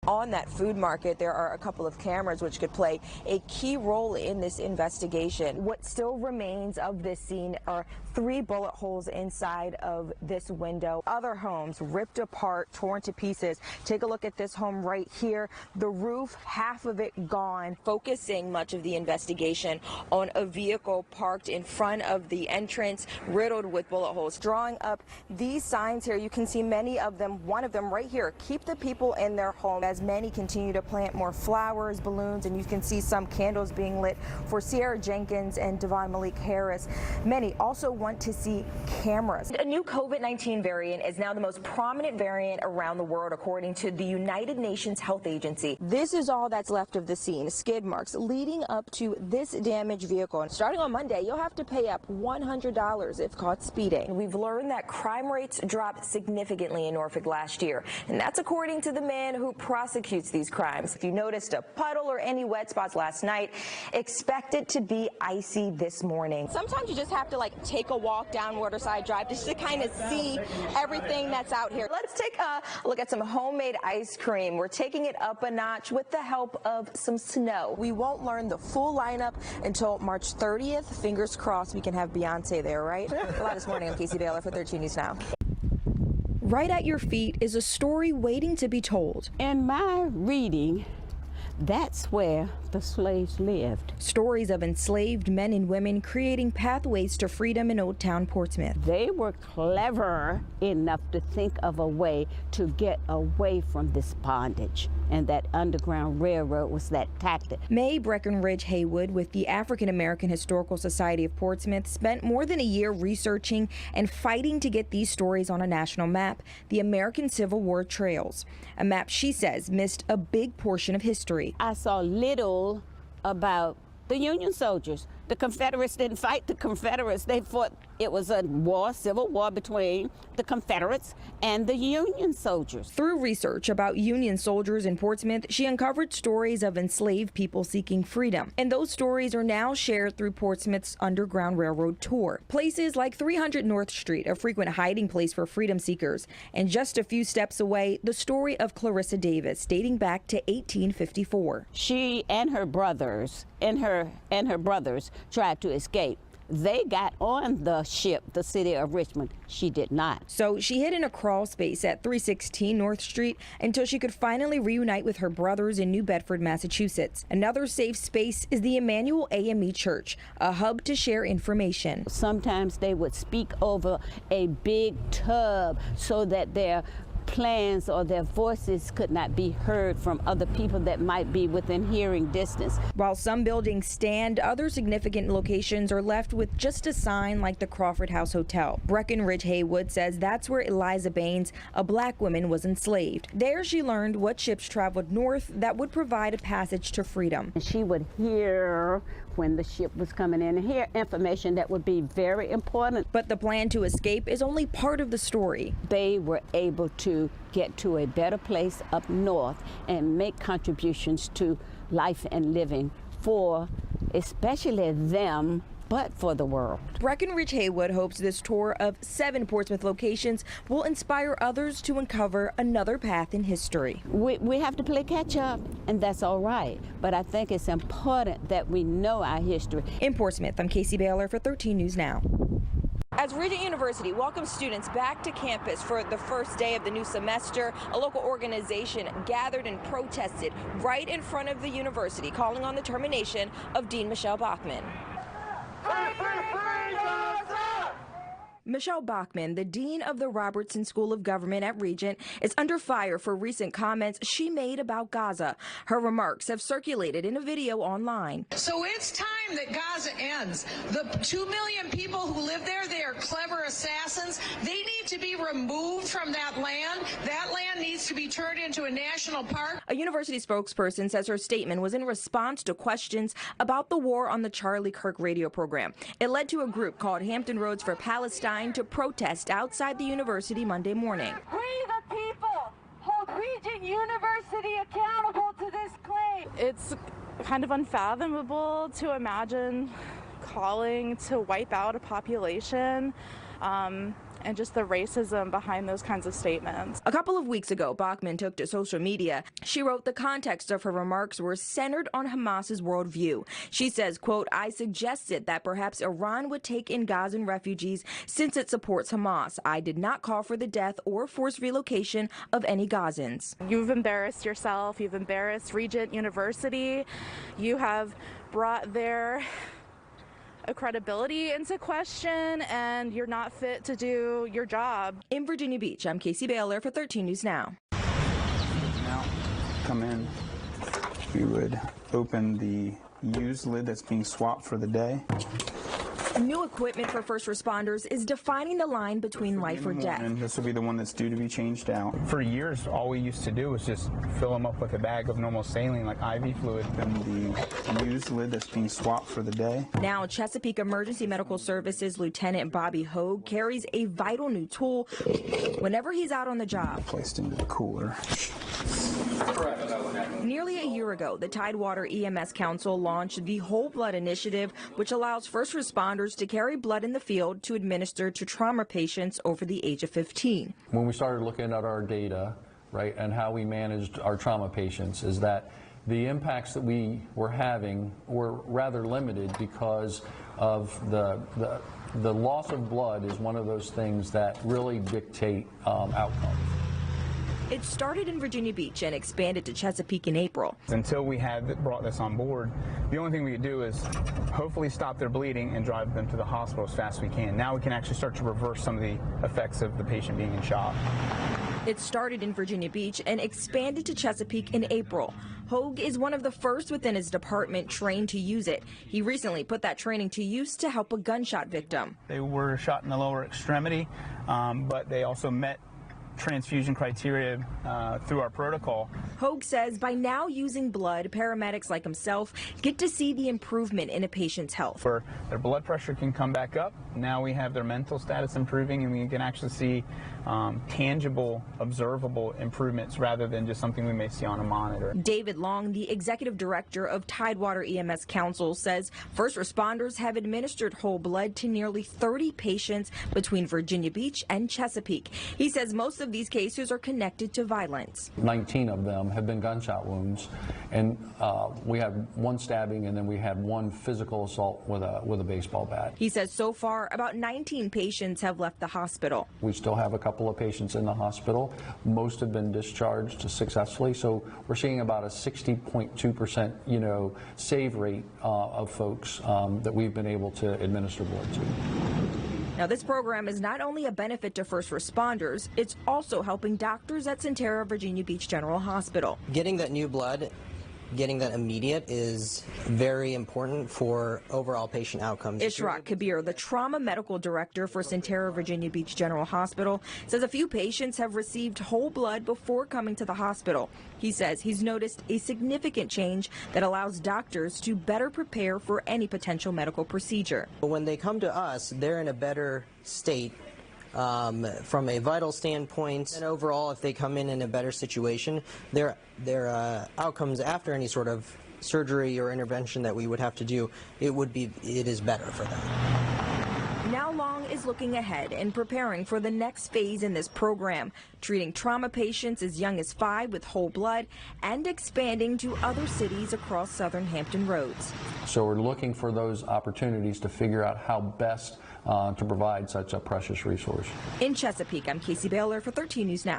on that food market. There are a couple of cameras which could play a key role in this investigation. What still remains of this scene are 3 bullet holes inside of this window. Other homes ripped apart, torn to pieces. Take a look at this home right here. The roof, half of it gone. Focusing much of the investigation on a vehicle parked in front of the entrance, riddled with bullet holes. Drawing up these signs here, you can see many of them. One of them right here, keep the people in their home, as many continue to plant more flowers, balloons, and you can see some candles being lit for Sierra Jenkins and Devon Malik Harris. Many also want to see cameras. A new COVID-19 variant is now the most prominent variant around the world, according to the United Nations Health Agency. This is all that's left of the scene, skid marks leading up to this damaged vehicle. And starting on Monday, you'll have to pay up $100 if caught speeding. We've learned that crime rates dropped significantly in Norfolk last year, and that's according to the man who prosecutes these crimes. If you noticed a puddle or any wet spots last night, expect it to be icy this morning. Sometimes you just have to take a walk down Waterside Drive just to kind of see everything that's out here. Let's take a look at some homemade ice cream. We're taking it up a notch with the help of some snow. We won't learn the full lineup until March 30th. Fingers crossed we can have Beyonce there, right? A lot this morning. I'm Kaicey Baylor for 13 News Now. Right at your feet is a story waiting to be told. In my reading, that's where the slaves lived. Stories of enslaved men and women creating pathways to freedom in Old Town Portsmouth. They were clever enough to think of a way to get away from this bondage, and that Underground Railroad was that tactic. May Breckenridge Haywood with the African American Historical Society of Portsmouth spent more than a year researching and fighting to get these stories on a national map, the American Civil War Trails. A map she says missed a big portion of history. I saw little about the Union soldiers. The Confederates didn't fight the Confederates. They fought. It was a war, civil war between the Confederates and the Union soldiers. Through research about Union soldiers in Portsmouth, she uncovered stories of enslaved people seeking freedom. And those stories are now shared through Portsmouth's Underground Railroad tour. Places like 300 North Street, a frequent hiding place for freedom seekers. And just a few steps away, the story of Clarissa Davis, dating back to 1854. She and her brothers tried to escape. They got on the ship, the City of Richmond. She did not. So she hid in a crawl space at 316 North Street until she could finally reunite with her brothers in New Bedford, Massachusetts. Another safe space is the Emmanuel AME Church, a hub to share information. Sometimes they would speak over a big tub so that their plans or their voices could not be heard from other people that might be within hearing distance. While some buildings stand, other significant locations are left with just a sign like the Crawford House Hotel. Breckenridge Haywood says that's where Eliza Baines, a black woman, was enslaved. There she learned what ships traveled north that would provide a passage to freedom. She would hear when the ship was coming in and hear information that would be very important. But the plan to escape is only part of the story. They were able to get to a better place up north and make contributions to life and living for especially them, but for the world. Breckenridge Haywood hopes this tour of 7 Portsmouth locations will inspire others to uncover another path in history. We have to play catch up, and that's all right. But I think it's important that we know our history. In Portsmouth, I'm Kaicey Baylor for 13 News Now. As Regent University welcomes students back to campus for the first day of the new semester, a local organization gathered and protested right in front of the university, calling on the termination of Dean Michelle Bachmann. Michelle Bachmann, the dean of the Robertson School of Government at Regent, is under fire for recent comments she made about Gaza. Her remarks have circulated in a video online. So it's time that Gaza ends. The 2 million people who live there, they are clever assassins. They need to be removed from that land. That land needs to be turned into a national park. A university spokesperson says her statement was in response to questions about the war on the Charlie Kirk radio program. It led to a group called Hampton Roads for Palestine to protest outside the university Monday morning. We the people hold Regent University accountable to this claim. It's kind of unfathomable to imagine calling to wipe out a population and just the racism behind those kinds of statements. A couple of weeks ago, Bachman took to social media. She wrote the context of her remarks were centered on Hamas's worldview. She says, quote, "I suggested that perhaps Iran would take in Gazan refugees since it supports Hamas. I did not call for the death or forced relocation of any Gazans." You've embarrassed yourself. You've embarrassed Regent University. You have brought their credibility into question, and you're not fit to do your job. In Virginia Beach, I'm Kaicey Baylor for 13 News Now. Now, come in. We would open the used lid that's being swapped for the day. New equipment for first responders is defining the line between life or death. And this will be the one that's due to be changed out. For years, all we used to do was just fill them up with a bag of normal saline, like IV fluid. Then the used lid that's being swapped for the day. Now, Chesapeake Emergency Medical Services Lieutenant Bobby Hogue carries a vital new tool whenever he's out on the job. Placed into the cooler. Nearly a year ago, the Tidewater EMS Council launched the Whole Blood Initiative, which allows first responders to carry blood in the field to administer to trauma patients over the age of 15. When we started looking at our data, right, and how we managed our trauma patients, is that the impacts that we were having were rather limited because of the loss of blood is one of those things that really dictate outcomes. It started in Virginia Beach and expanded to Chesapeake in April. Until we had brought this on board, the only thing we could do is hopefully stop their bleeding and drive them to the hospital as fast as we can. Now we can actually start to reverse some of the effects of the patient being in shock. It started in Virginia Beach and expanded to Chesapeake in April. Hogue is one of the first within his department trained to use it. He recently put that training to use to help a gunshot victim. They were shot in the lower extremity, but they also met transfusion criteria through our protocol. Hogue says by now using blood, paramedics like himself get to see the improvement in a patient's health. For their blood pressure can come back up. Now we have their mental status improving, and we can actually see tangible, observable improvements rather than just something we may see on a monitor. David Long, the executive director of Tidewater EMS Council, says first responders have administered whole blood to nearly 30 patients between Virginia Beach and Chesapeake. He says most of these cases are connected to violence. 19 of them have been gunshot wounds, and we had one stabbing, and then we had one physical assault with a baseball bat. He says so far about 19 patients have left the hospital. We still have a couple of patients in the hospital. Most have been discharged successfully, so we're seeing about a 60.2% save rate of folks that we've been able to administer blood to. Now, this program is not only a benefit to first responders, it's also helping doctors at Centera Virginia Beach General Hospital. Getting that new blood, getting that immediate is very important for overall patient outcomes. Ishraq Kabir, the trauma medical director for Centera Virginia Beach General Hospital, says a few patients have received whole blood before coming to the hospital. He says he's noticed a significant change that allows doctors to better prepare for any potential medical procedure. When they come to us, they're in a better state from a vital standpoint, and overall, if they come in a better situation, their outcomes after any sort of surgery or intervention that we would have to do, it is better for them. Now Long is looking ahead and preparing for the next phase in this program, treating trauma patients as young as 5 with whole blood and expanding to other cities across southern Hampton Roads. So we're looking for those opportunities to figure out how best to provide such a precious resource. In Chesapeake, I'm Kaicey Baylor for 13 News Now.